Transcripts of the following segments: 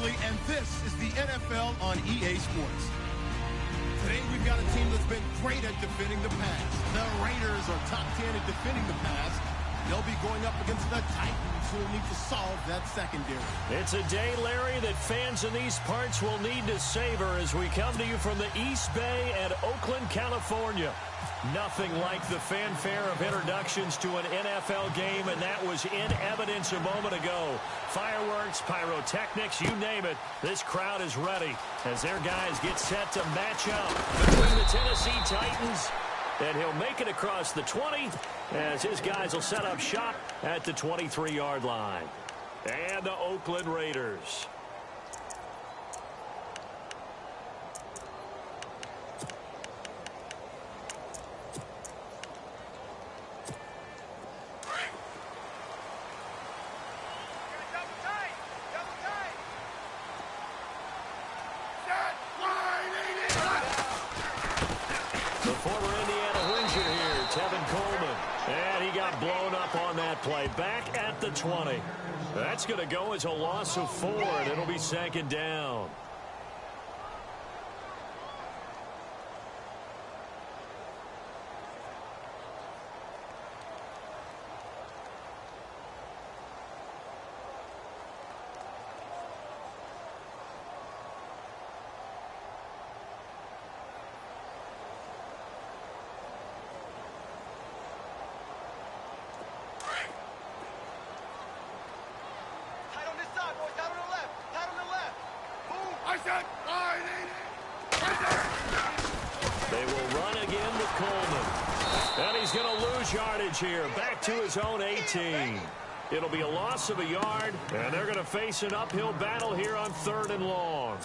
Beasley, and this is the NFL on EA Sports. Today we've got a team that's been great at defending the pass. The Raiders are top 10 at defending the pass. They'll be going up against the Titans, who will need to solve that secondary. It's a day, Larry, that fans in these parts will need to savor as we come to you from the East Bay and Oakland, California. Nothing like the fanfare of introductions to an NFL game, and that was in evidence a moment ago. Fireworks, pyrotechnics, you name it. This crowd is ready as their guys get set to match up between the Tennessee Titans. And he'll make it across the 20 as his guys will set up shop at the 23-yard line. And the Oakland Raiders. Play back at the 20. That's going to go as a loss of 4, and it'll be second down. They will run again with Coleman. And he's going to lose yardage here, back to his own 18. It'll be a loss of a yard, and they're going to face an uphill battle here on 3rd and long.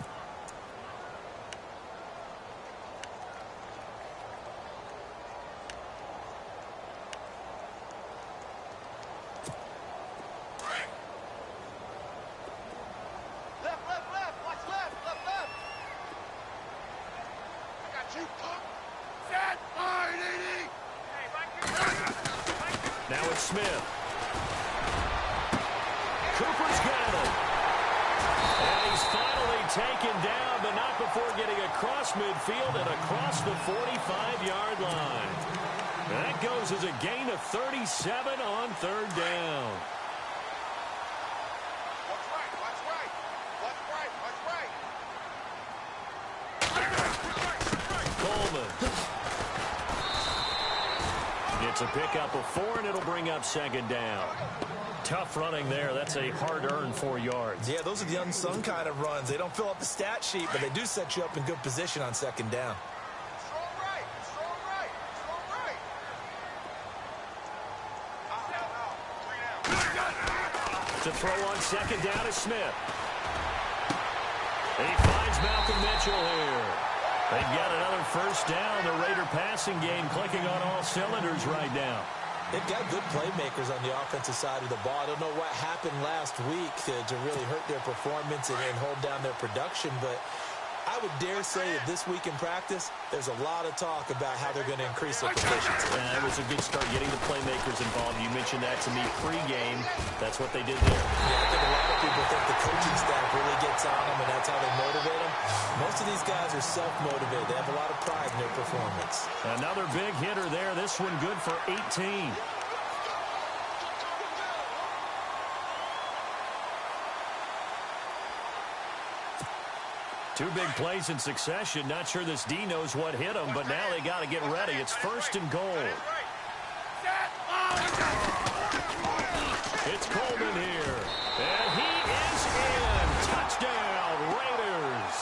Now it's Smith. Cooper's got it. And he's finally taken down, but not before getting across midfield and across the 45-yard line. That goes as a gain of 37 on 3rd down. Coleman. It's a pickup of 4, and it'll bring up 2nd down. Tough running there. That's a hard-earned 4 yards. Yeah, those are the unsung kind of runs. They don't fill up the stat sheet, but they do set you up in good position on 2nd down. To throw on 2nd down is Smith. And he finds Malcolm Mitchell here. They've got another 1st down. The Raider passing game clicking on all cylinders right now. They've got good playmakers on the offensive side of the ball. I don't know what happened last week to really hurt their performance and hold down their production, but I would dare say that this week in practice, there's a lot of talk about how they're going to increase their efficiency. It was a good start getting the playmakers involved. You mentioned that to me pregame. That's what they did there. Yeah, I think a lot of people think the coaching staff really gets on them, and that's how they motivate them. Most of these guys are self-motivated. They have a lot of pride in their performance. Another big hitter there. This one good for 18. Two big plays in succession. Not sure this D knows what hit him, but now they got to get ready. It's 1st and goal. It's Coleman here. And he is in. Touchdown, Raiders.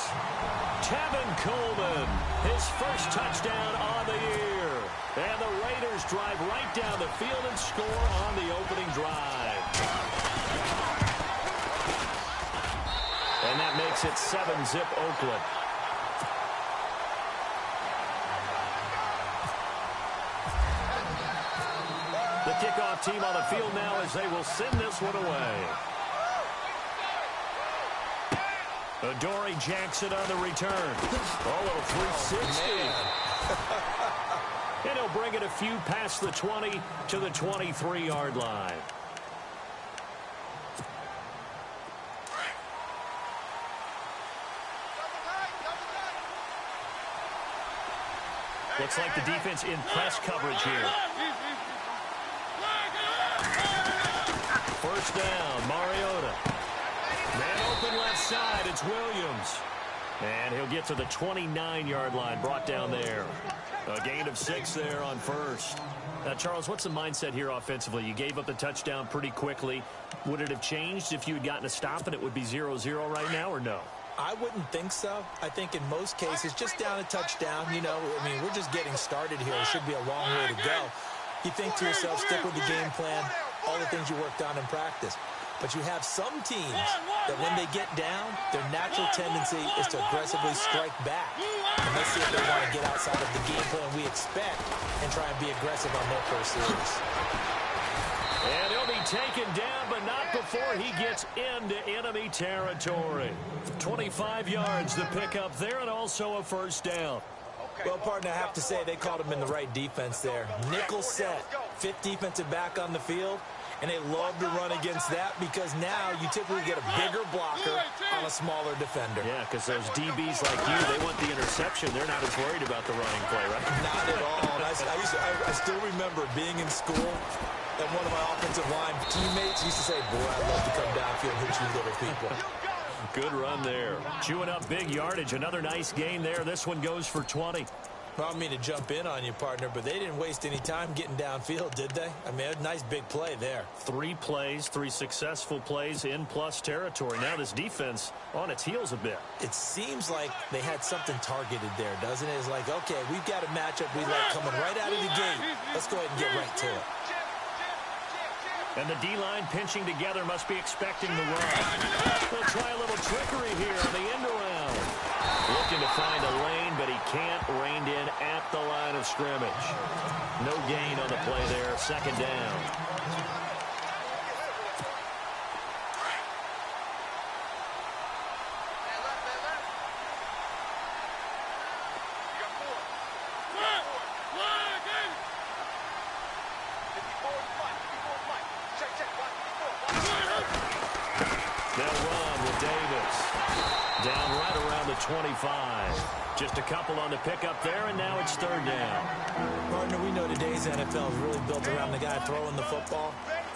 Tevin Coleman, his 1st touchdown on the year. And the Raiders drive right down the field and score on the opening drive. And that makes it 7-zip Oakland. The kickoff team on the field now as they will send this one away. Adoree Jackson on the return. Oh, a 360. And he'll bring it a few past the 20 to the 23-yard line. Looks like the defense in press coverage here. First down, Mariota. Man open left side, it's Williams. And he'll get to the 29-yard line, brought down there. A gain of 6 there on first. Now, Charles, what's the mindset here offensively? You gave up the touchdown pretty quickly. Would it have changed if you had gotten a stop and it would be 0-0 right now, or no? I wouldn't think so. I think in most cases, just down a touchdown, you know, I mean, we're just getting started here. It should be a long way to go. You think to yourself, stick with the game plan, all the things you worked on in practice. But you have some teams that when they get down, their natural tendency is to aggressively strike back. And let's see if they want to get outside of the game plan we expect and try and be aggressive on their first series. And he'll be taken down, but not before he gets into enemy territory. 25 yards the pickup there, and also a first down. Well, partner, I have to say they called him in the right defense there. Nickel set, 5th defensive back on the field. And they love to run against that because now you typically get a bigger blocker on a smaller defender. Yeah, because those DBs like you, they want the interception. They're not as worried about the running play, right? Not at all. And I still remember being in school, and one of my offensive line teammates used to say, boy, I'd love to come downfield and hit you little people. Good run there. Chewing up big yardage. Another nice gain there. This one goes for 20. Well, I don't mean to jump in on you, partner, but they didn't waste any time getting downfield, did they? I mean, a nice big play there. 3 plays, 3 successful plays in plus territory. Now this defense on its heels a bit. It seems like they had something targeted there, doesn't it? It's like, okay, we've got a matchup we like coming right out of the gate. Let's go ahead and get right to it. And the D-line pinching together must be expecting the run. They'll try a little trickery here on the end around. Looking to find a lane, but he can't. Reined in at the line of scrimmage. No gain on the play there. Second down. They'll run with Davis. Down right around the 25. Just a couple on the pickup there, and now it's third down. Partner, we know today's NFL is really built around the guy throwing the football.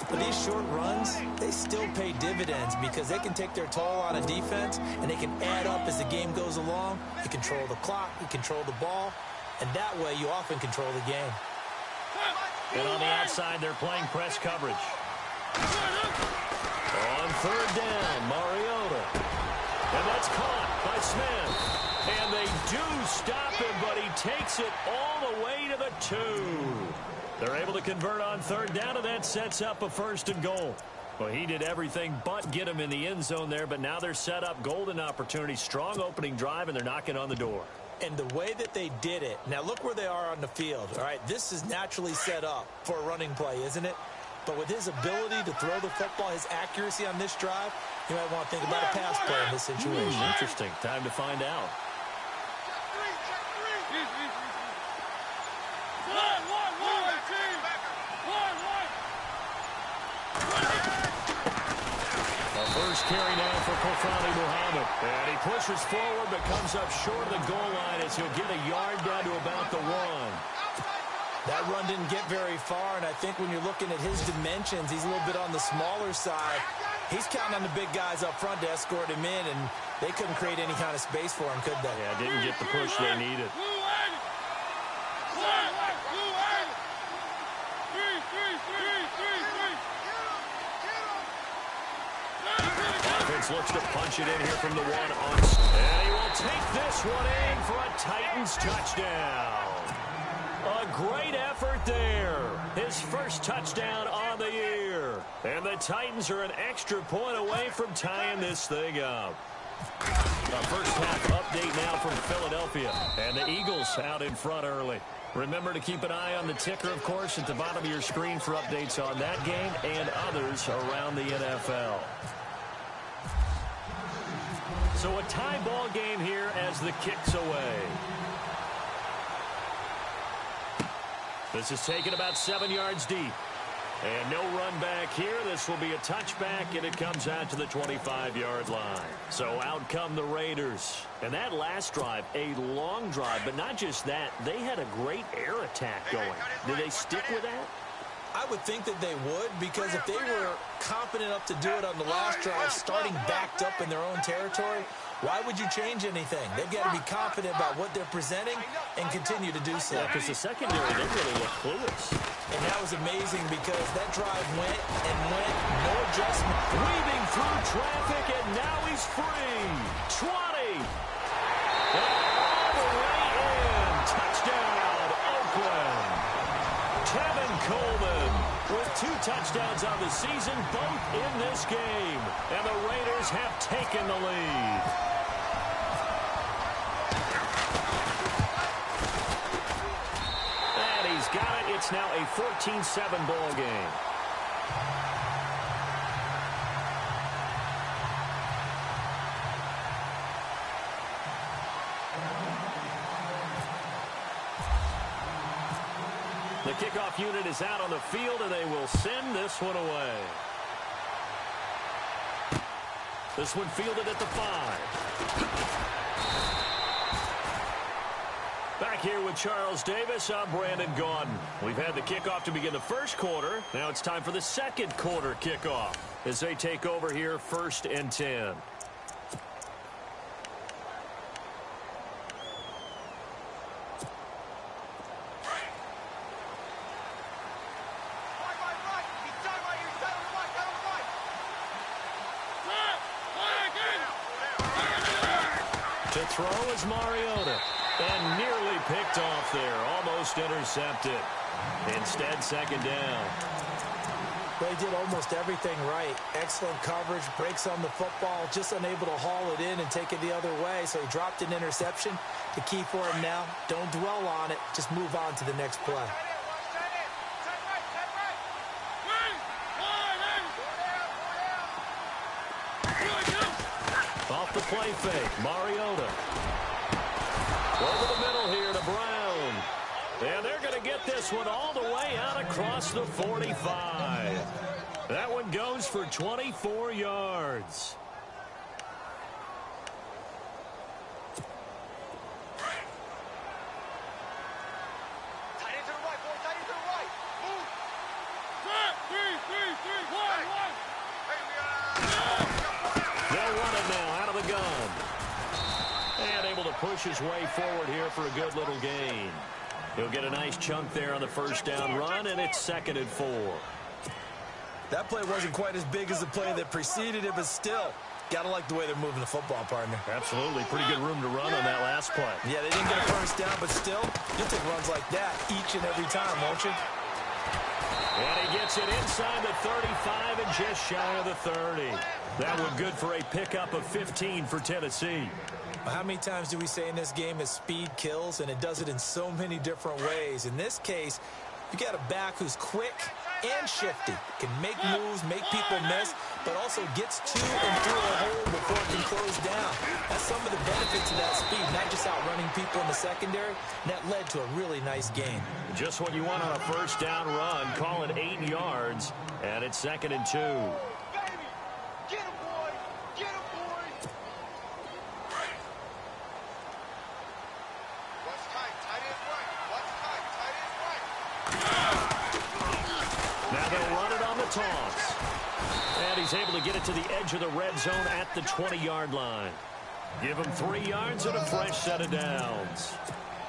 But these short runs, they still pay dividends because they can take their toll on a defense, and they can add up as the game goes along. You control the clock, you control the ball, and that way you often control the game. And on the outside, they're playing press coverage. On third down, Mariota. And that's caught by Smith. And they do stop him, but he takes it all the way to the 2. They're able to convert on third down, and that sets up a first and goal. Well, he did everything but get him in the end zone there, but now they're set up. Golden opportunity, strong opening drive, and they're knocking on the door. And the way that they did it, now look where they are on the field. All right, this is naturally set up for a running play, isn't it? But with his ability to throw the football, his accuracy on this drive, you might want to think about a pass play in this situation. Interesting. Time to find out. First carry now for Kofani Muhammad. And he pushes forward but comes up short of the goal line as he'll get a yard down to about the 1. That run didn't get very far, and I think when you're looking at his dimensions, he's a little bit on the smaller side. He's counting on the big guys up front to escort him in, and they couldn't create any kind of space for him, could they? Yeah, didn't get the push they needed. Offense looks to punch it in here from the 1 on. And he will take this one in for a Titans touchdown. A great effort there. His first touchdown on the year. And the Titans are an extra point away from tying this thing up. A first half update now from Philadelphia. And the Eagles out in front early. Remember to keep an eye on the ticker, of course, at the bottom of your screen for updates on that game and others around the NFL. So a tie ball game here as the kick's away. This is taken about 7 yards deep. And no run back here. This will be a touchback, and it comes out to the 25-yard line. So out come the Raiders. And that last drive, a long drive, but not just that. They had a great air attack going. Did they stick with that? I would think that they would, because if they were confident enough to do it on the last drive, starting backed up in their own territory, why would you change anything? They've got to be confident about what they're presenting and continue to do so. Yeah, because the secondary, they really look clueless. And that was amazing because that drive went and went, no adjustment. Weaving through traffic, and now he's free. 20. And all the way in. Touchdown, Oakland. Kevin Coleman with 2 touchdowns on the season, both in this game. And the Raiders have taken the lead. And he's got it. It's now a 14-7 ball game. The kickoff unit is out on the field, and they will send this one away. This one fielded at the 5. Back here with Charles Davis, I'm Brandon Gaudin. We've had the kickoff to begin the first quarter. Now it's time for the second quarter kickoff as they take over here, 1st and 10. To throw is Mariota. And nearly picked off there. Almost intercepted. Instead, 2nd down. They did almost everything right. Excellent coverage, breaks on the football, just unable to haul it in and take it the other way. So he dropped an interception. The key for him now, don't dwell on it. Just move on to the next play. Off the play fake, Mariota. Over the middle here to Brown. And they're going to get this one all the way out across the 45. That one goes for 24 yards. They'll run it now out of the gun. And able to push his way forward here for a good little gain. He'll get a nice chunk there on the 1st down run, and it's 2nd and 4. That play wasn't quite as big as the play that preceded it, but still, got to like the way they're moving the football, partner. Absolutely. Pretty good room to run on that last play. Yeah, they didn't get a 1st down, but still, you'll take runs like that each and every time, won't you? And he gets it inside the 35 and just shy of the 30. That one good for a pickup of 15 for Tennessee. How many times do we say in this game that speed kills, and it does it in so many different ways? In this case, you got a back who's quick and shifty, can make moves, make people miss, but also gets to and through a hole before it can close down. That's some of the benefits of that speed, not just outrunning people in the secondary. And that led to a really nice game. Just what you want on a 1st down run. Call it 8 yards, and it's 2nd and 2. Now they'll run it on the toss. And he's able to get it to the edge of the red zone at the 20-yard line. Give him 3 yards and a fresh set of downs.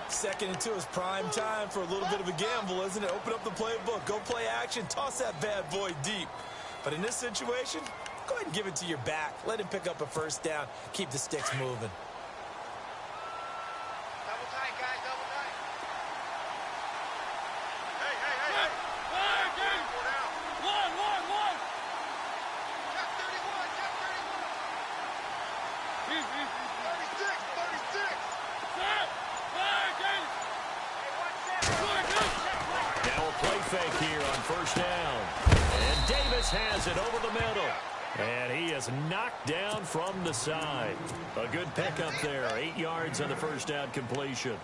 2nd and 2 is prime time for a little bit of a gamble, isn't it? Open up the playbook, go play action, toss that bad boy deep. But in this situation, go ahead and give it to your back. Let him pick up a 1st down. Keep the sticks moving. Fake here on 1st down. And Davis has it over the middle. And he is knocked down from the side. A good pickup there. 8 yards on the 1st down completion.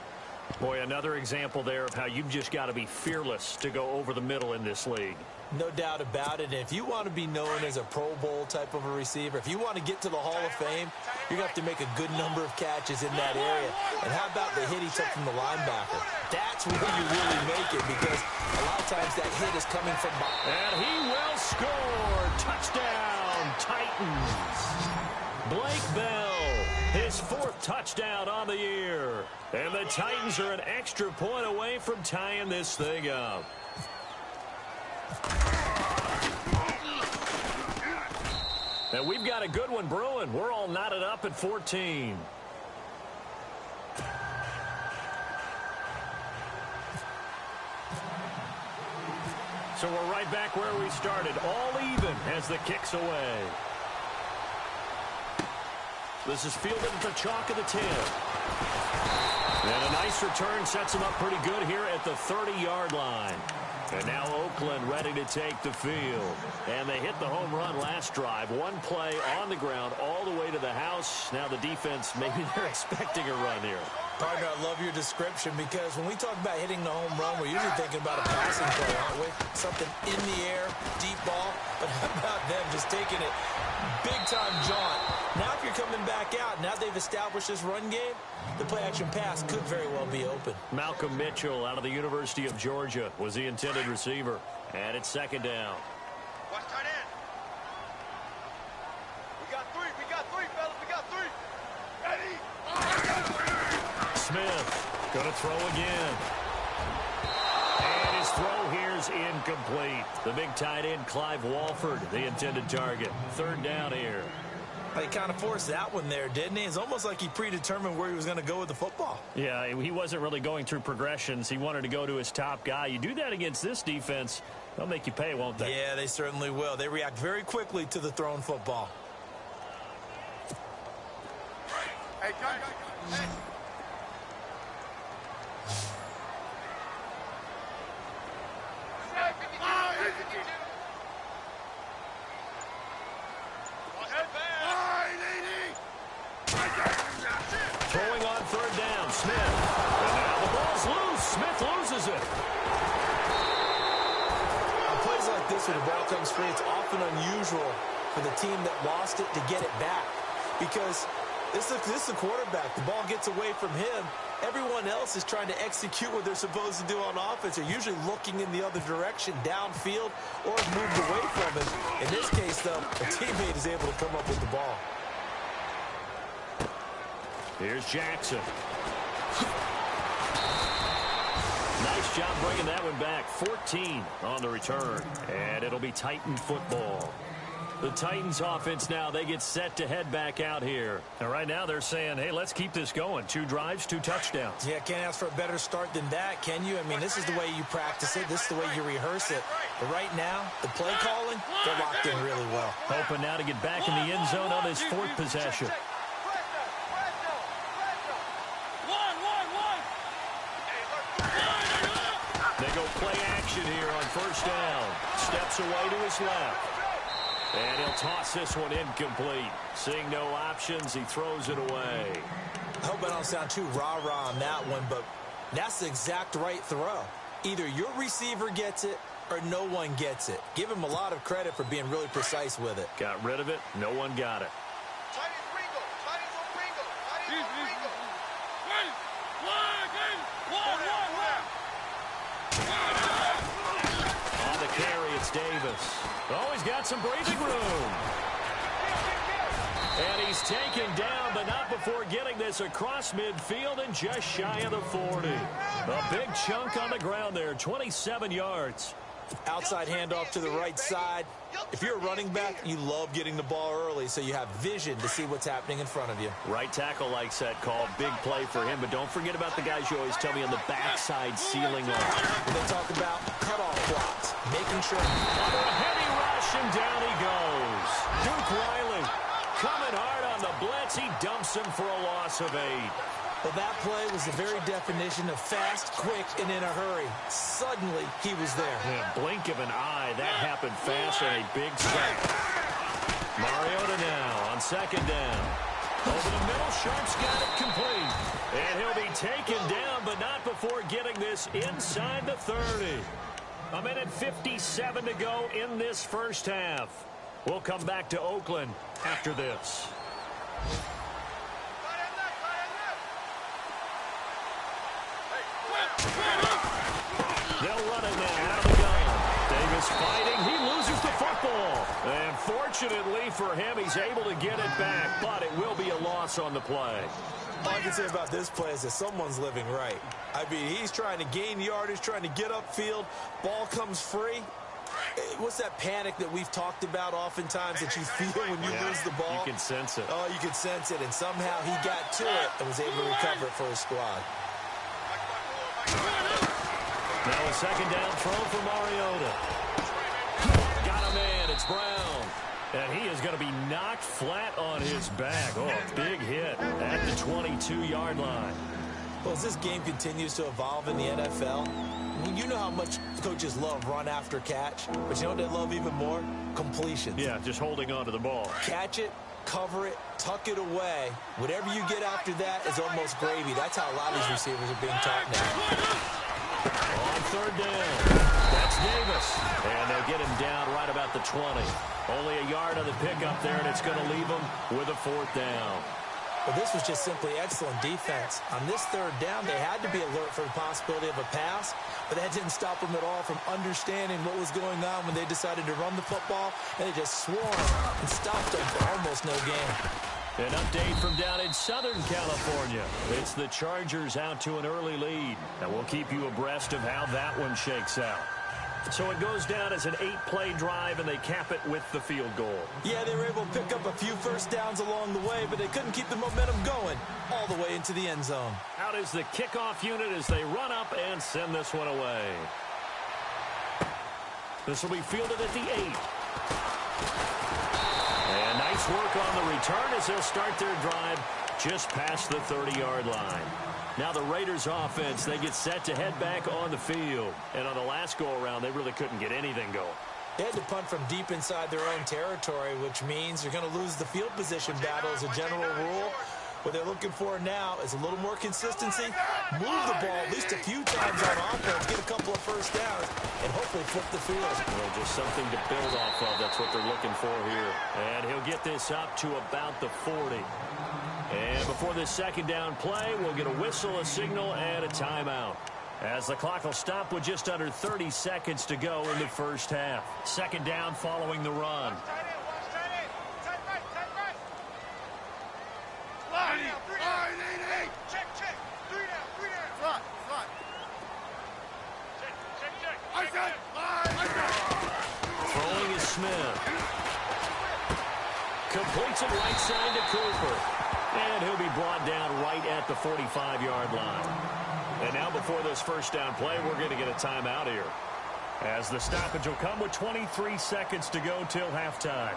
Boy, another example there of how you've just got to be fearless to go over the middle in this league. No doubt about it. And if you want to be known as a Pro Bowl type of a receiver, if you want to get to the Hall of Fame, you're going to have to make a good number of catches in that area. And how about the hit he took from the linebacker? That's where you really make it, because a lot of times that hit is coming from behind. And he will score. Touchdown, Titans. Blake Bell, his 4th touchdown on the year. And the Titans are an extra point away from tying this thing up. And we've got a good one brewing. We're all knotted up at 14. So we're right back where we started. All even as the kick's away. This is fielded at the chalk of the 10. And a nice return sets him up pretty good here at the 30-yard line. And now Oakland ready to take the field. And they hit the home run last drive. One play on the ground all the way to the house. Now the defense, maybe they're expecting a run here. Partner, I love your description, because when we talk about hitting the home run, we're usually thinking about a passing play, aren't we? Something in the air, deep ball. But how about them just taking it big-time jaunt? Now if you're coming back out, now they've established this run game, the play-action pass could very well be open. Malcolm Mitchell out of the University of Georgia was the intended receiver. And it's 2nd down. Watch tight end. We got three, fellas. We got 3. Ready? Smith going to throw again. And his throw here is incomplete. The big tight end, Clive Walford, the intended target. 3rd down here. He kind of forced that one there, didn't he? It's almost like he predetermined where he was going to go with the football. Yeah, he wasn't really going through progressions. He wanted to go to his top guy. You do that against this defense, they'll make you pay, won't they? Yeah, they certainly will. They react very quickly to the thrown football. Hey, guys. Hey. Throwing on 3rd down, Smith. And now the ball's loose. Smith loses it. On plays like this, when the ball comes free, it's often unusual for the team that lost it to get it back, because this is the quarterback. The ball gets away from him. Everyone else is trying to execute what they're supposed to do on offense. They're usually looking in the other direction, downfield, or moved away from him. In this case, though, a teammate is able to come up with the ball. Here's Jackson. Nice job bringing that one back. 14 on the return. And it'll be Titan football. The Titans offense now, they get set to head back out here. And right now they're saying, hey, let's keep this going. 2 drives, 2 touchdowns. Yeah, can't ask for a better start than that, can you? I mean, this is the way you practice it. This is the way you rehearse it. But right now, the play calling, they're locked in really well. Hoping now to get back in the end zone on his 4th possession. They go play action here on 1st down. Steps away to his left. And he'll toss this one incomplete. Seeing no options, he throws it away. I hope I don't sound too rah-rah on that one, but that's the exact right throw. Either your receiver gets it or no one gets it. Give him a lot of credit for being really precise with it. Got rid of it. No one got it. On the carry, it's Davis. Oh, he's got some breathing room. And he's taken down, but not before getting this across midfield and just shy of the 40. A big chunk on the ground there, 27 yards. Outside handoff to the right side. If you're a running back, you love getting the ball early so you have vision to see what's happening in front of you. Right tackle likes that call. Big play for him, but don't forget about the guys you always tell me on the backside sealing line. When they talk about cutoff blocks, making sure. Under a heavy rush, and down he goes. Duke Riley coming hard on the blitz. He dumps him for a loss of 8. Well, that play was the very definition of fast, quick, and in a hurry. Suddenly, he was there. In a blink of an eye, that happened fast and a big sack. Mariota now on 2nd down. Over the middle, Sharp's got it complete. And he'll be taken down, but not before getting this inside the 30. A minute 57 to go in this first half. We'll come back to Oakland after this. They'll run it now out of the gun. Davis fighting. He loses the football. And fortunately for him, he's able to get it back, but it will be a loss on the play. All I can say about this play is that someone's living right. I mean, he's trying to gain yardage, trying to get upfield. Ball comes free. What's that panic that we've talked about oftentimes that you feel when you lose the ball? You can sense it. Oh, you can sense it, and somehow he got to it and was able to recover it for his squad. Now a second down throw for Mariota. Got a man. It's Brown. And he is going to be knocked flat on his back. Oh, a big hit at the 22-yard line. Well, as this game continues to evolve in the NFL, you know how much coaches love run after catch, but you know what they love even more? Completions. Yeah, just holding on to the ball. Catch it, cover it, tuck it away. Whatever you get after that is almost gravy. That's how a lot of these receivers are being taught now. On third down, that's Davis. And they'll get him down right about the 20. Only a yard on the pickup there, and it's going to leave him with a fourth down. Well, this was just simply excellent defense. On this third down, they had to be alert for the possibility of a pass, but that didn't stop them at all from understanding what was going on when they decided to run the football, and they just swarmed and stopped them for almost no gain. An update from down in Southern California. It's the Chargers out to an early lead, and we'll keep you abreast of how that one shakes out. So it goes down as an 8-play drive, and they cap it with the field goal. Yeah, they were able to pick up a few first downs along the way, but they couldn't keep the momentum going all the way into the end zone. Out is the kickoff unit as they run up and send this one away. This will be fielded at the 8. And nice work on the return as they'll start their drive just past the 30-yard line. Now the Raiders offense, they get set to head back on the field. And on the last go-around, they really couldn't get anything going. They had to punt from deep inside their own territory, which means you're going to lose the field position battle as a general rule. What they're looking for now is a little more consistency, move the ball at least a few times on offense, get a couple of first downs, and hopefully flip the field. Well, just something to build off of. That's what they're looking for here. And he'll get this up to about the 40. And before this second down play, we'll get a whistle, a signal, and a timeout, as the clock will stop with just under 30 seconds to go in the first half. Second down following the run. Throwing is Smith. Completes it right side to Cooper. And he'll be brought down right at the 45-yard line. And now before this first down play, we're going to get a timeout here, as the stoppage will come with 23 seconds to go till halftime.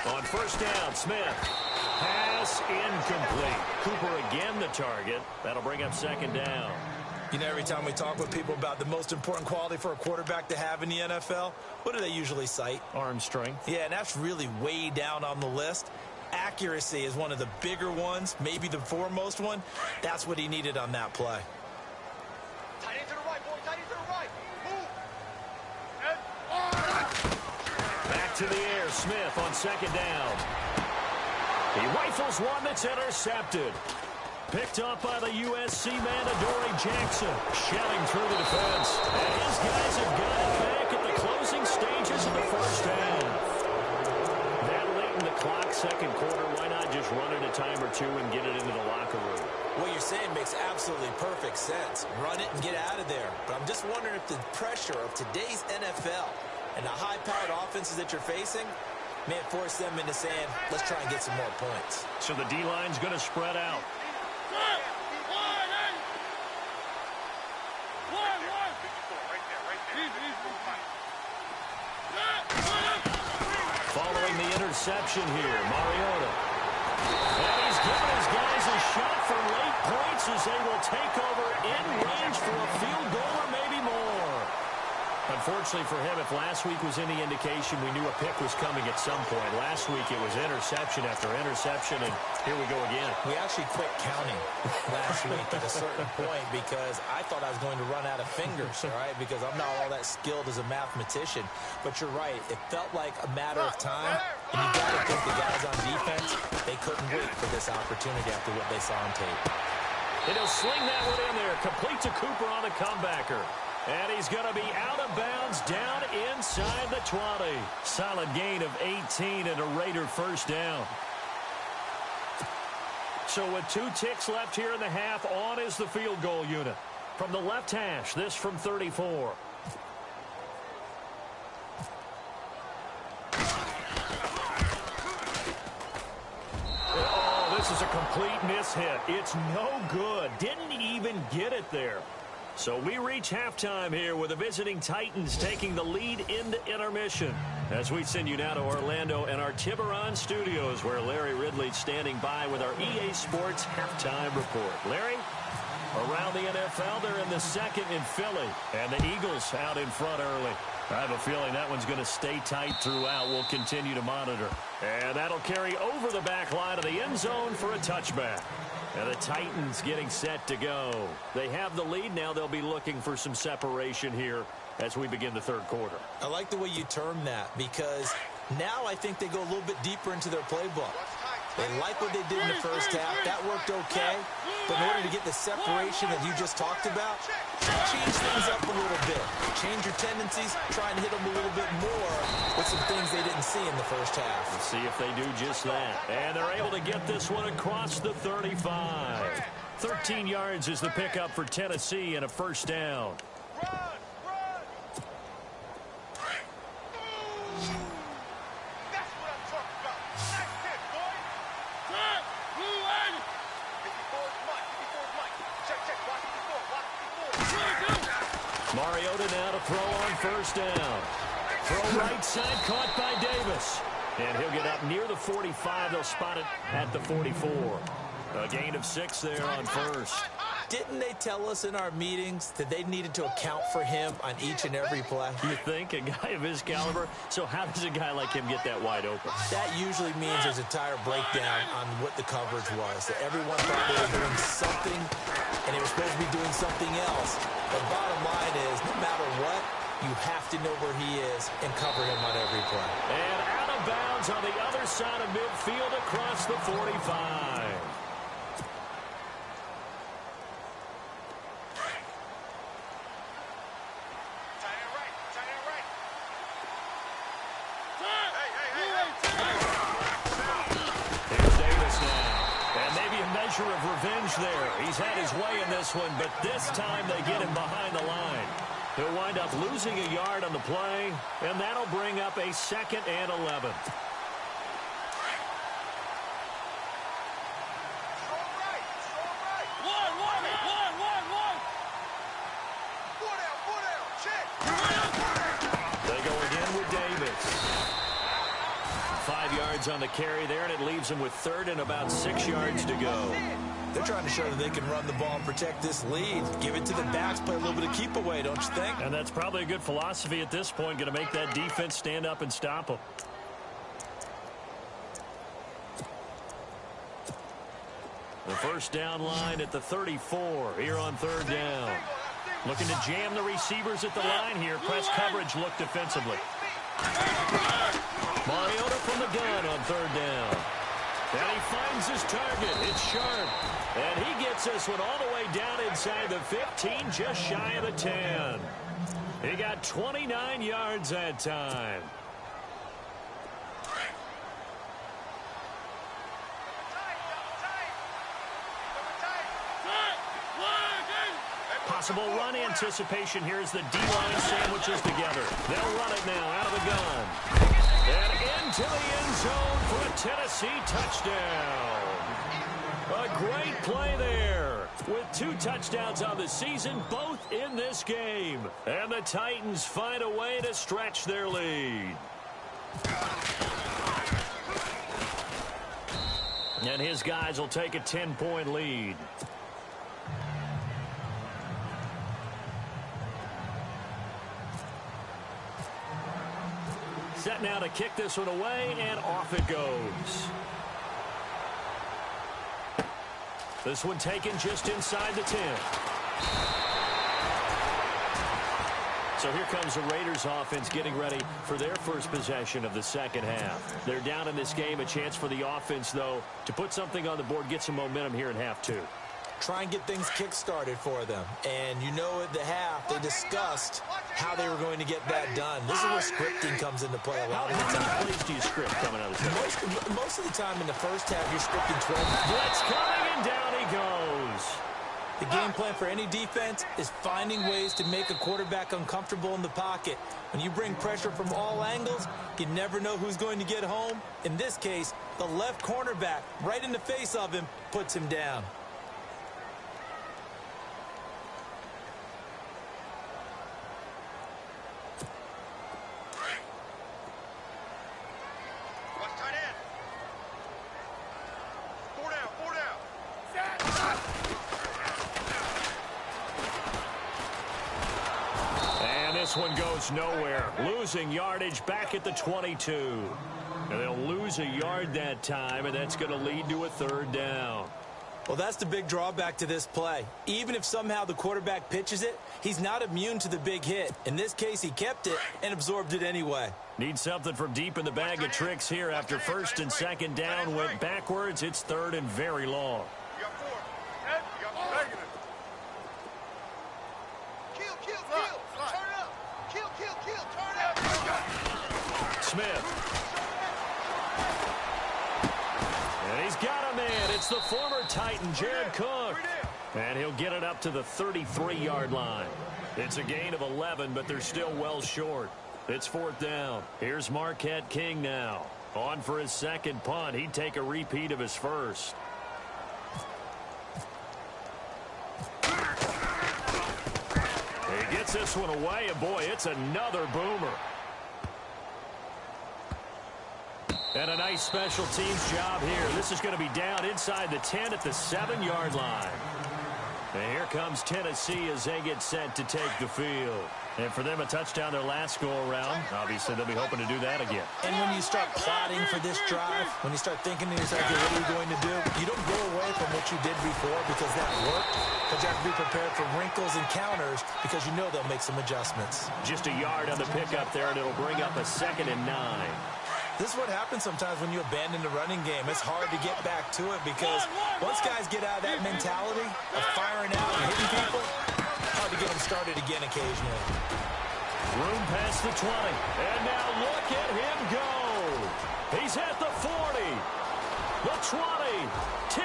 On first down, Smith. Pass incomplete. Cooper again the target. That'll bring up second down. You know, every time we talk with people about the most important quality for a quarterback to have in the NFL, what do they usually cite? Arm strength. Yeah, and that's really way down on the list. Accuracy is one of the bigger ones, maybe the foremost one. That's what he needed on that play. Tight end to the right, boy. Tight end to the right. Move. Back to the air. Smith on second down. He rifles one that's intercepted. Picked up by the USC man, Adoree Jackson. Shelling through the defense. And his guys have got it back at the closing stages of the first half. That late in the clock, second quarter, why not just run it a time or two and get it into the locker room? What you're saying makes absolutely perfect sense. Run it and get out of there. But I'm just wondering if the pressure of today's NFL and the high-powered offenses that you're facing may force them into saying, let's try and get some more points. So the D-line's going to spread out. Following the interception here, Mariota. And he's given his guys a shot for late points as they will take over in range for a field goal or maybe more. Unfortunately for him, if last week was any indication, we knew a pick was coming at some point. Last week it was interception after interception, and here we go again. We actually quit counting last week at a certain point because I thought I was going to run out of fingers, all right, because I'm not all that skilled as a mathematician. But you're right. It felt like a matter of time, and you got to think the guys on defense, they couldn't wait for this opportunity after what they saw on tape. And he'll sling that one in there, complete to Cooper on the comebacker. And he's going to be out of bounds down inside the 20. Solid gain of 18 and a Raider first down. So with 2 ticks left here in the half, on is the field goal unit. From the left hash, this from 34. Oh, this is a complete mishit. It's no good. Didn't even get it there. So we reach halftime here with the visiting Titans taking the lead into intermission. As we send you now to Orlando and our Tiburon studios, where Larry Ridley's standing by with our EA Sports halftime report. Larry, around the NFL, they're in the second in Philly, and the Eagles out in front early. I have a feeling that one's going to stay tight throughout. We'll continue to monitor. And that'll carry over the back line of the end zone for a touchback. And the Titans getting set to go. They have the lead. Now they'll be looking for some separation here as we begin the third quarter. I like the way you term that because now I think they go a little bit deeper into their playbook. They like what they did in the first half. That worked okay. But in order to get the separation that you just talked about, change things up a little bit. Change your tendencies. Try and hit them a little bit more with some things they didn't see in the first half. Let's see if they do just that. And they're able to get this one across the 35. 13 yards is the pickup for Tennessee and a first down. Mariota now to throw on first down. Throw right side, caught by Davis. And he'll get up near the 45. They'll spot it at the 44. A gain of 6 there on first. Didn't they tell us in our meetings that they needed to account for him on each and every play? You think? A guy of his caliber? So how does a guy like him get that wide open? That usually means there's a tire breakdown on what the coverage was. That everyone thought they were doing something, and they were supposed to be doing something else. The bottom line is, no matter what, you have to know where he is and cover him on every play. And out of bounds on the other side of midfield across the 45. Of revenge there. He's had his way in this one, but this time they get him behind the line. He'll wind up losing a yard on the play, and that'll bring up a 2nd and 11. They go again with Davis. 5 yards on the carry there, and it leaves him with 3rd and about 6 yards to go. They're trying to show that they can run the ball and protect this lead. Give it to the backs, play a little bit of keep away, don't you think? And that's probably a good philosophy at this point, going to make that defense stand up and stop them. The first down line at the 34 here on 3rd down. Looking to jam the receivers at the line here. Press coverage look defensively. Mariota from the gun on 3rd down. And he finds his target. It's Sharp. And he gets this one all the way down inside the 15, just shy of the 10. He got 29 yards that time. Possible run anticipation here as the D-line sandwiches together. They'll run it now out of the gun. And into the end zone for a Tennessee touchdown. A great play there with 2 touchdowns on the season, both in this game. And the Titans find a way to stretch their lead. And his guys will take a 10-point lead. Set now to kick this one away, and off it goes. This one taken just inside the 10. So here comes the Raiders offense getting ready for their first possession of the second half. They're down in this game. A chance for the offense, though, to put something on the board, get some momentum here in half two. Try and get things kick-started for them. And you know at the half, they discussed how they were going to get that done. This is where scripting comes into play a lot of the time. How many plays do you script coming out of the second? Most of the time in the first half, you're scripting 12. Blitz coming, and down he goes. The game plan for any defense is finding ways to make a quarterback uncomfortable in the pocket. When you bring pressure from all angles, you never know who's going to get home. In this case, the left cornerback, right in the face of him, puts him down. This one goes nowhere. Losing yardage back at the 22. And they'll lose a yard that time, and that's going to lead to a third down. Well, that's the big drawback to this play. Even if somehow the quarterback pitches it, he's not immune to the big hit. In this case, he kept it and absorbed it anyway. Need something from deep in the bag of tricks here. After first and second down went backwards, it's third and very long. Smith. And he's got him in. It's the former Titan, Jared Cook. And he'll get it up to the 33-yard line. It's a gain of 11, but they're still well short. It's fourth down. Here's Marquette King now. On for his second punt. He'd take a repeat of his first. He gets this one away, and boy, it's another boomer. And a nice special teams job here. This is going to be down inside the 10 at the 7-yard line. And here comes Tennessee as they get set to take the field. And for them, a touchdown their last go-around. Obviously, they'll be hoping to do that again. And when you start plotting for this drive, when you start thinking to yourself, okay, what are we going to do? You don't go away from what you did before because that worked. But you have to be prepared for wrinkles and counters because you know they'll make some adjustments. Just a yard on the pickup there, and it'll bring up a 2nd and 9. This is what happens sometimes when you abandon the running game. It's hard to get back to it because once guys get out of that mentality of firing out and hitting people, hard to get them started again occasionally. Room past the 20. And now look at him go. He's at the 40. The 20. 10.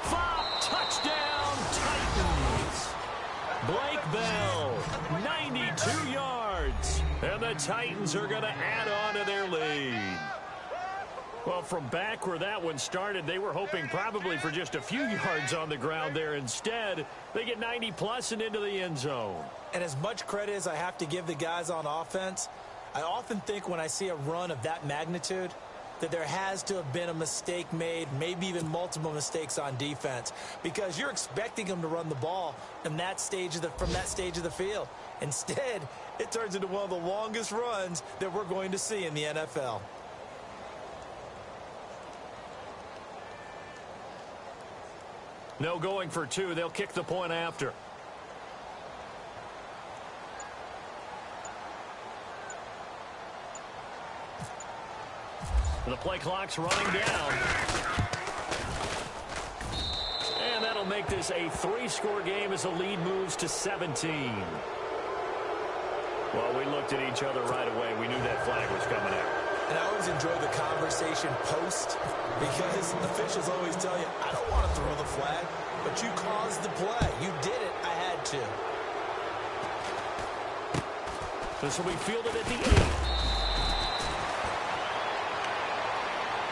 5. Touchdown, Titans. Blake Bell, 92 yards. And the Titans are going to add on to their lead. Well, from back where that one started, they were hoping probably for just a few yards on the ground there. Instead, they get 90-plus and into the end zone. And as much credit as I have to give the guys on offense, I often think when I see a run of that magnitude that there has to have been a mistake made, maybe even multiple mistakes on defense, because you're expecting them to run the ball from that stage of the field. Instead, it turns into one of the longest runs that we're going to see in the NFL. No going for two. They'll kick the point after. The play clock's running down. And that'll make this a 3-score game as the lead moves to 17. Well, we looked at each other right away. We knew that flag was coming out. And I always enjoy the conversation post because officials always tell you, I don't want to throw the flag, but you caused the play. You did it. I had to. This will be fielded at the 8.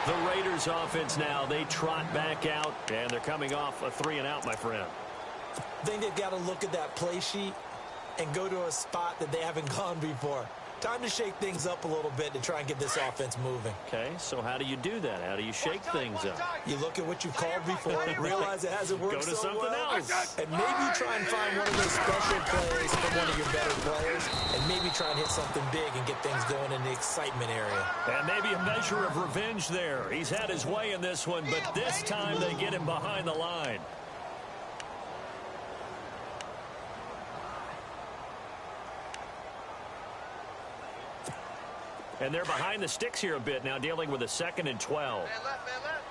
The Raiders offense now, they trot back out, and they're coming off a 3-and-out, my friend. I think they've got to look at that play sheet and go to a spot that they haven't gone before. Time to shake things up a little bit to try and get this offense moving. Okay, so how do you do that? How do you shake things up? You look at what you've called before, realize it hasn't worked Go to so something well, else. and maybe try and find one of those special plays from one of your better players, and maybe try and hit something big and get things going in the excitement area. And maybe a measure of revenge there. He's had his way in this one, but this time they get him behind the line. And they're behind the sticks here a bit now, dealing with a 2nd and 12. Man left, man left.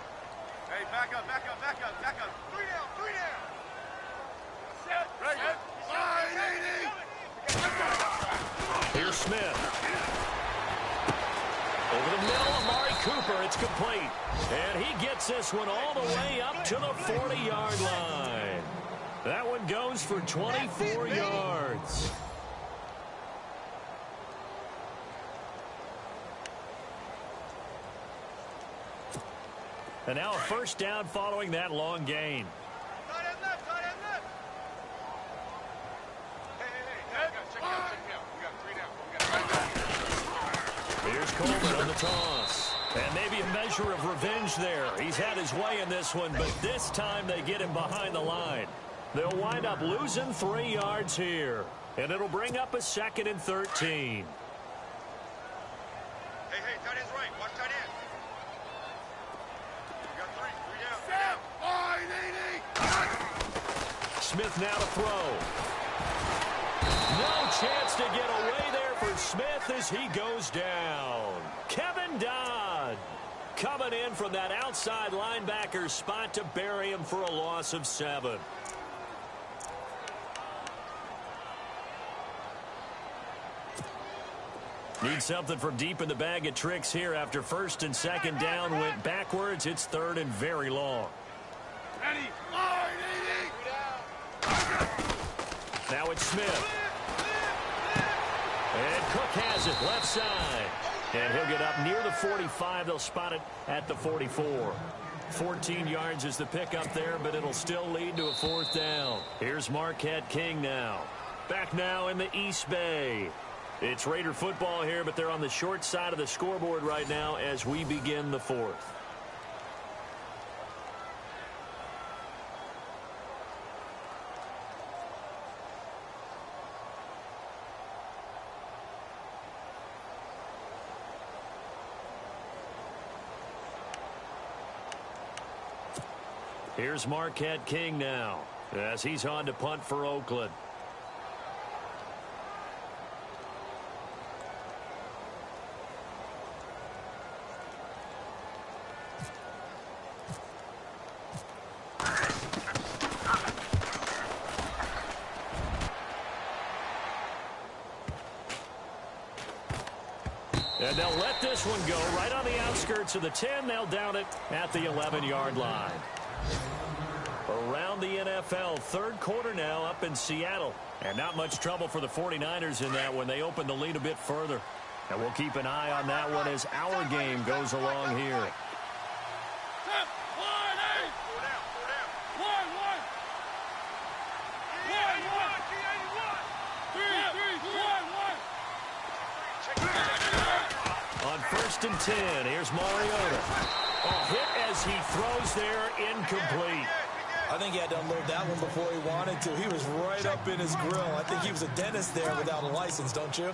Hey, back up, back up, back up, back up. 3 down, 3 down. Set. Right. Here's Smith. Over the middle, Amari Cooper. It's complete. And he gets this one all the way up to the 40-yard line. That one goes for 24 yards. And now a first down following that long gain. Tight end left, tight end left. Hey, check me out. We got 3 down. Here's Coleman on the toss. And maybe a measure of revenge there. He's had his way in this one, but this time they get him behind the line. They'll wind up losing 3 yards here. And it'll bring up a 2nd and 13. Hey, tight end's right. Watch tight end. We got 3 down. Smith now to throw. No chance to get away there for Smith as he goes down. Kevin Dodd coming in from that outside linebacker spot to bury him for a loss of 7. Need something from deep in the bag of tricks here after 1st and 2nd down went backwards. It's 3rd and very long. Ready. Now it's Smith. And Cook has it left side. And he'll get up near the 45. They'll spot it at the 44. 14 yards is the pickup there, but it'll still lead to a 4th down. Here's Marquette King now. Back now in the East Bay. It's Raider football here, but they're on the short side of the scoreboard right now as we begin the 4th. Here's Marquette King now as he's on to punt for Oakland. And they'll let this one go right on the outskirts of the 10. They'll down it at the 11-yard line. Around the NFL, 3rd quarter now up in Seattle. And not much trouble for the 49ers in that when they open the lead a bit further. And we'll keep an eye on that one as our game goes along here. On 1st and 10, here's Mariota. A hit as he throws there, incomplete. I think he had to unload that one before he wanted to. He was right up in his grill. I think he was a dentist there without a license, don't you?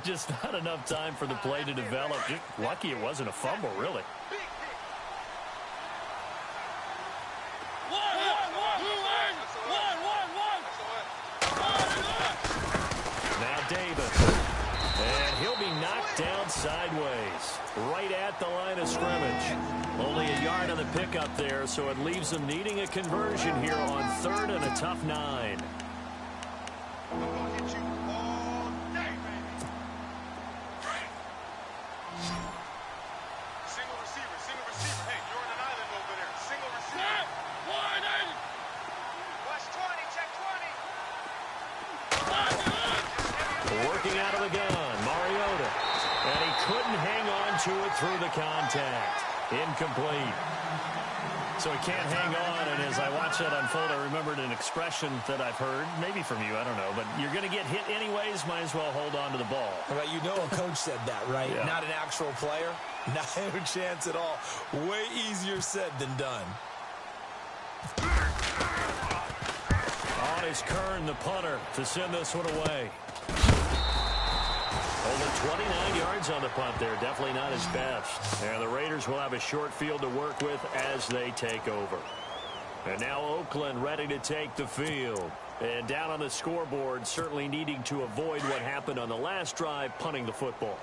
Just not enough time for the play to develop. Just lucky it wasn't a fumble, really. Now Davis. And he'll be knocked down sideways, right at the line of scrimmage. Only a yard on the pickup there, so it leaves them needing a conversion here on 3rd and a tough 9. I'm going to hit you all day, baby. Single receiver. Hey, you're on an island over there. Single receiver. Watch 20, check 20. Working out of the gun, Mariota. And he couldn't hang on to it through the contact. Incomplete. So he can't hang on, and as I watch that unfold, I remembered an expression that I've heard, maybe from you, I don't know, but you're going to get hit anyways, might as well hold on to the ball. Well, you know a coach said that, right? Yeah. Not an actual player. Not a chance at all. Way easier said than done. On is Kern, the punter, to send this one away. Only 29 yards on the punt there. Definitely not his best. And the Raiders will have a short field to work with as they take over. And now Oakland ready to take the field. And down on the scoreboard, certainly needing to avoid what happened on the last drive, punting the football.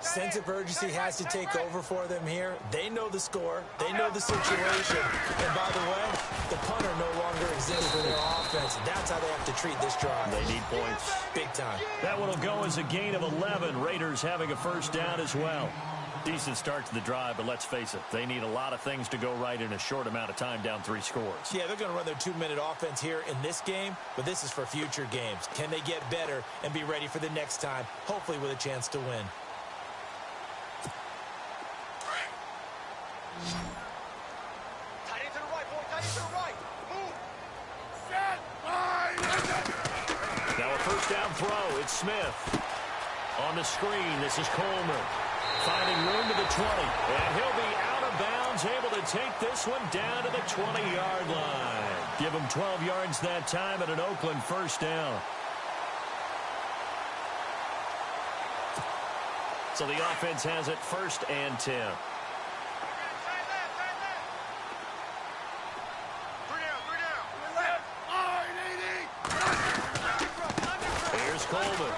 Sense of urgency has to take over for them here. They know the score. They know the situation. And by the way, the punter no longer exists for their offense. That's how they have to treat this drive. They need points. Big time. That one will go as a gain of 11. Raiders having a first down as well. Decent start to the drive, but let's face it, they need a lot of things to go right in a short amount of time, down 3 scores. Yeah, they're going to run their 2-minute offense here in this game, but this is for future games. Can they get better and be ready for the next time, hopefully with a chance to win? Tight end to the right, boy. Tight end to the right. Move. Set. Now a first down throw. It's Smith. On the screen, this is Coleman. Finding room to the 20. And he'll be out of bounds, able to take this one down to the 20-yard line. Give him 12 yards that time at an Oakland first down. So the offense has it 1st and 10. Here's Coleman.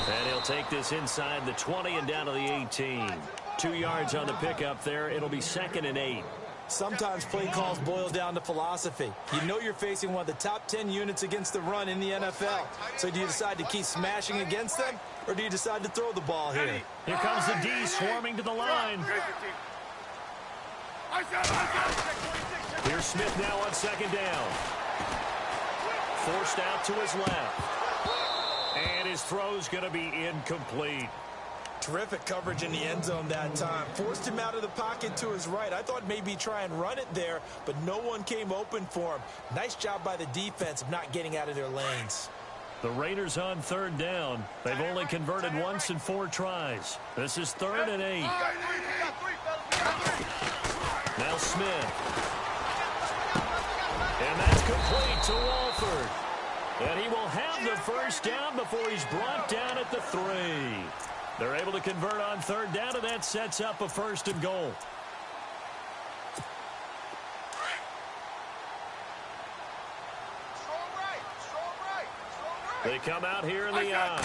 And he'll take this inside the 20 and down to the 18. 2 yards on the pickup there. It'll be 2nd and 8. Sometimes play calls boil down to philosophy. You know you're facing one of the top 10 units against the run in the NFL. So do you decide to keep smashing against them, or do you decide to throw the ball here? Here comes the D swarming to the line. Here's Smith now on 2nd down. Forced out to his left. And his throw's going to be incomplete. Terrific coverage in the end zone that time. Forced him out of the pocket to his right. I thought maybe try and run it there, but no one came open for him. Nice job by the defense of not getting out of their lanes. The Raiders on 3rd down. They've only converted once in 4 tries. This is 3rd and 8. Now Smith. And that's complete to Walford. And he will have the first down before he's brought down at the 3. They're able to convert on 3rd down, and that sets up a 1st and goal. They come out here in the eye.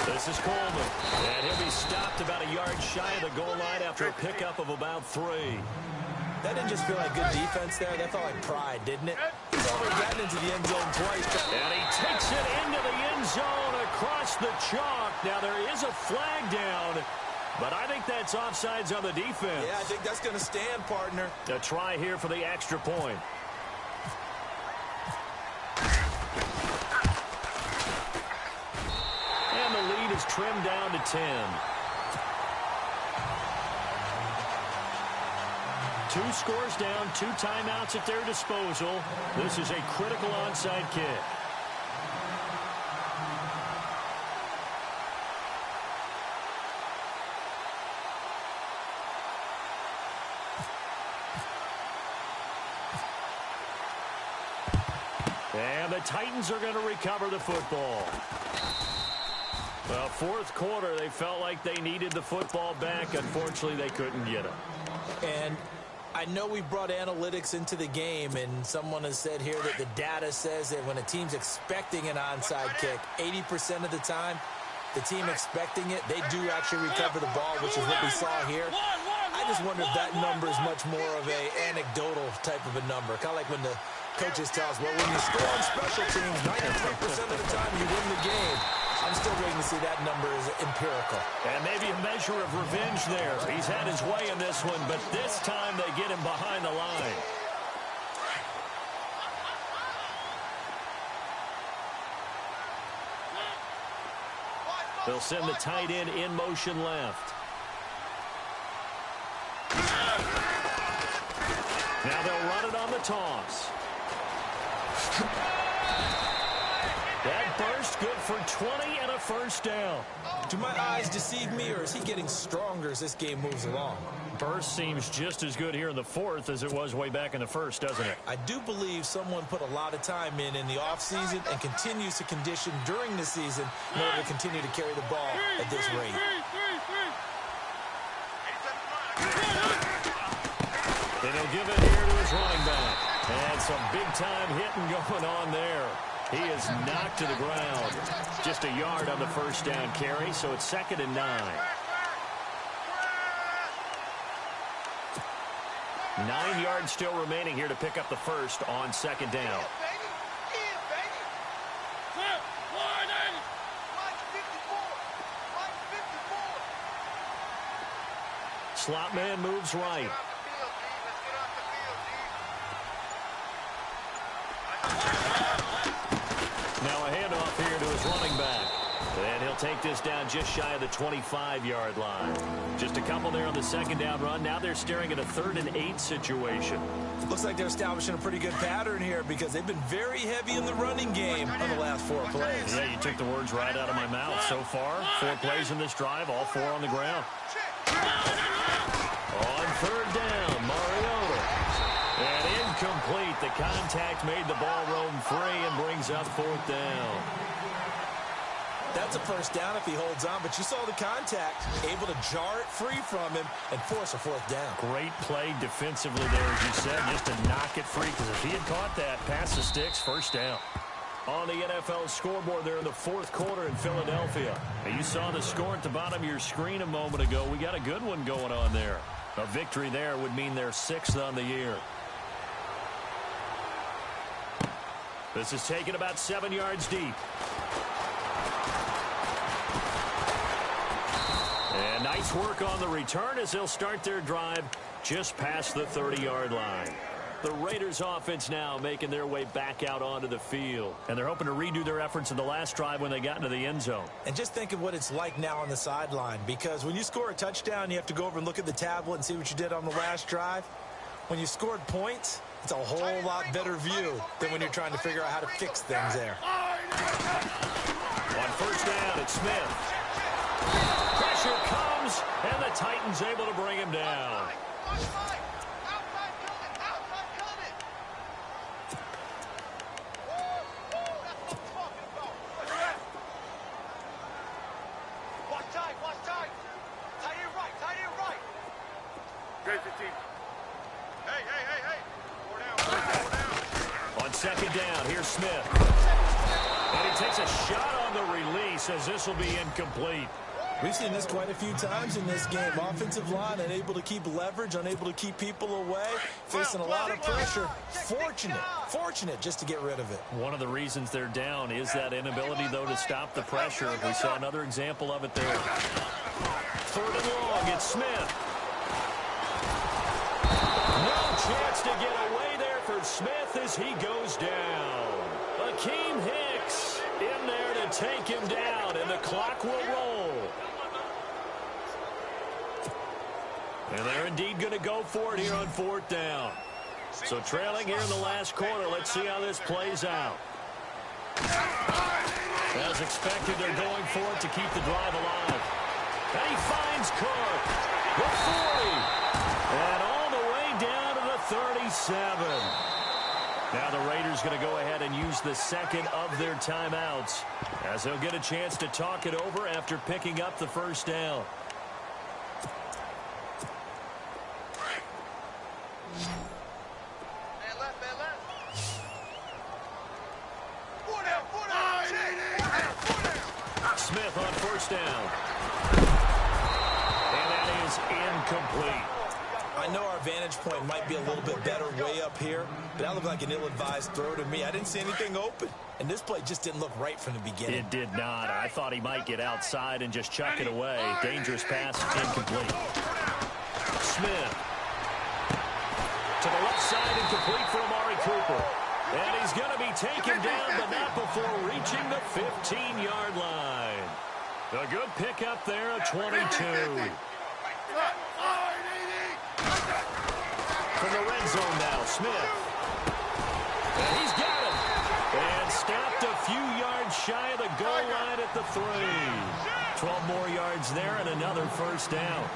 This is Coleman. And he'll be stopped about a yard shy of the goal line after a pickup of about 3. That didn't just feel like good defense there. That felt like pride, didn't it? He's already gotten into the end zone twice. And he takes it into the end zone across the chalk. Now there is a flag down, but I think that's offsides on the defense. Yeah, I think that's going to stand, partner. A try here for the extra point. And the lead is trimmed down to 10. 2 scores down, 2 timeouts at their disposal. This is a critical onside kick. And the Titans are going to recover the football. Well, 4th quarter, they felt like they needed the football back. Unfortunately, they couldn't get it. And I know we brought analytics into the game, and someone has said here that the data says that when a team's expecting an onside kick, 80% of the time, the team expecting it, they do actually recover the ball, which is what we saw here. I just wonder if that number is much more of a anecdotal type of a number. Kind of like when the coaches tell us, well, when you score on special teams, 93% of the time you win the game. I'm still waiting to see that number is empirical. And maybe a measure of revenge there. He's had his way in this one, but this time they get him behind the line. They'll send the tight end in motion left. got it on the toss. That burst good for 20 and a first down. Do my eyes deceive me, or is he getting stronger as this game moves along? Burst seems just as good here in the fourth as it was way back in the first, doesn't it? I do believe someone put a lot of time in the offseason and continues to condition during the season in order to continue to carry the ball at this rate. And he'll give it here to his running back. And some big-time hitting going on there. He is knocked to the ground. Just a yard on the first down carry, so it's 2nd and 9. 9 yards still remaining here to pick up the first on 2nd down. Slot man moves right. Now a handoff here to his running back. And he'll take this down just shy of the 25-yard line. Just a couple there on the 2nd down run. Now they're staring at a 3rd and 8 situation. Looks like they're establishing a pretty good pattern here because they've been very heavy in the running game on the last 4 plays. Yeah, you took the words right out of my mouth. So far, 4 plays in this drive, all 4 on the ground. On 3rd down, Mariota. And incomplete. The contact made the ball roam free and brings up 4th down. That's a first down if he holds on, but you saw the contact, able to jar it free from him and force a 4th down. Great play defensively there, as you said, just to knock it free, because if he had caught that, past the sticks, first down. On the NFL scoreboard there in the 4th quarter in Philadelphia. Now, you saw the score at the bottom of your screen a moment ago. We got a good one going on there. A victory there would mean they're 6th on the year. This is taken about 7 yards deep. And nice work on the return as they'll start their drive just past the 30-yard line. The Raiders offense now making their way back out onto the field. And they're hoping to redo their efforts in the last drive when they got into the end zone. And just think of what it's like now on the sideline, because when you score a touchdown, you have to go over and look at the tablet and see what you did on the last drive. When you scored points, it's a whole lot better view than when you're trying to figure out how to fix things there. On first down, it's Smith. Pressure comes, and the Titans able to bring him down. On 2nd down, here's Smith. And he takes a shot on the release as this will be incomplete. We've seen this quite a few times in this game. Offensive line unable to keep leverage, unable to keep people away, facing a lot of pressure. Fortunate just to get rid of it. One of the reasons they're down is that inability, though, to stop the pressure. We saw another example of it there. 3rd and long, it's Smith. No chance to get away there for Smith as he goes down. Akeem Hicks in there to take him down, and the clock will roll. And they're indeed going to go for it here on 4th down. So trailing here in the last quarter, let's see how this plays out. As expected, they're going for it to keep the drive alive. And he finds Cook. The 40. And all the way down to the 37. Now the Raiders going to go ahead and use the 2nd of their timeouts as they'll get a chance to talk it over after picking up the first down. Smith on first down. And that is incomplete. I know our vantage point might be a little bit better way up here, but that looked like an ill-advised throw to me. I didn't see anything open, and this play just didn't look right from the beginning. It did not. I thought he might get outside and just chuck it away. Dangerous pass, incomplete. Smith. To the left side, incomplete for Amari Cooper. And he's going to be taken down, but not before reaching the 15-yard line. A good pickup there at 22. From in the red zone now. Smith. And he's got it. And stopped a few yards shy of the goal line at the 3. 12 more yards there and another first down.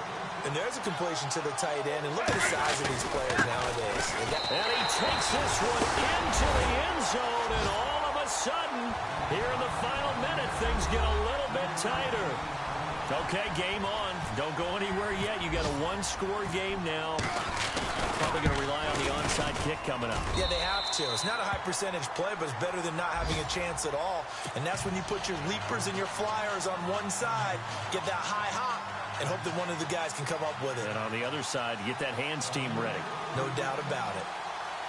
And there's a completion to the tight end. And look at the size of these players nowadays. And he takes this one into the end zone. And all of a sudden, here in the final minute, things get a little bit tighter. Okay, game on. Don't go anywhere yet. You got a one-score game now. Probably going to rely on the onside kick coming up. Yeah, they have to. It's not a high-percentage play, but it's better than not having a chance at all. And that's when you put your leapers and your flyers on one side, get that high hop, and hope that one of the guys can come up with it. And on the other side, get that hands team ready. No doubt about it.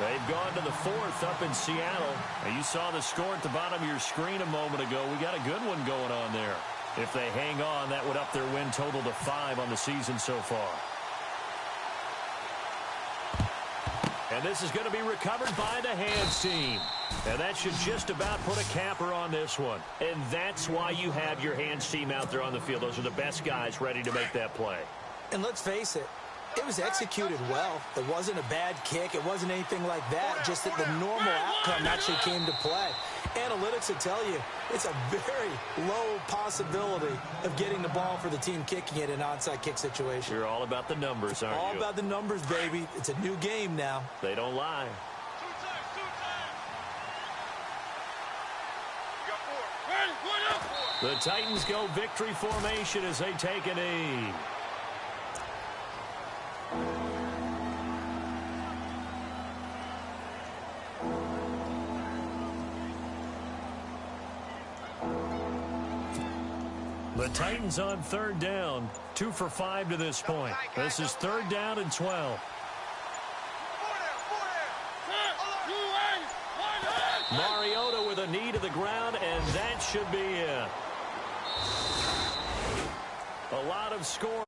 They've gone to the 4th up in Seattle. And you saw the score at the bottom of your screen a moment ago. We got a good one going on there. If they hang on, that would up their win total to 5 on the season so far. And this is going to be recovered by the hands team. And that should just about put a capper on this one. And that's why you have your hands team out there on the field. Those are the best guys ready to make that play. And let's face it, it was executed well. It wasn't a bad kick. It wasn't anything like that. Just that the normal outcome actually came to play. Analytics will tell you it's a very low possibility of getting the ball for the team kicking it in an onside kick situation. You're all about the numbers, aren't you? All about the numbers, baby. It's a new game now. They don't lie. The Titans go victory formation as they take a knee. The Titans on 3rd down. 2 for 5 to this point. This is 3rd down and 12. Mariota with a knee to the ground, and that should be it. A lot of score.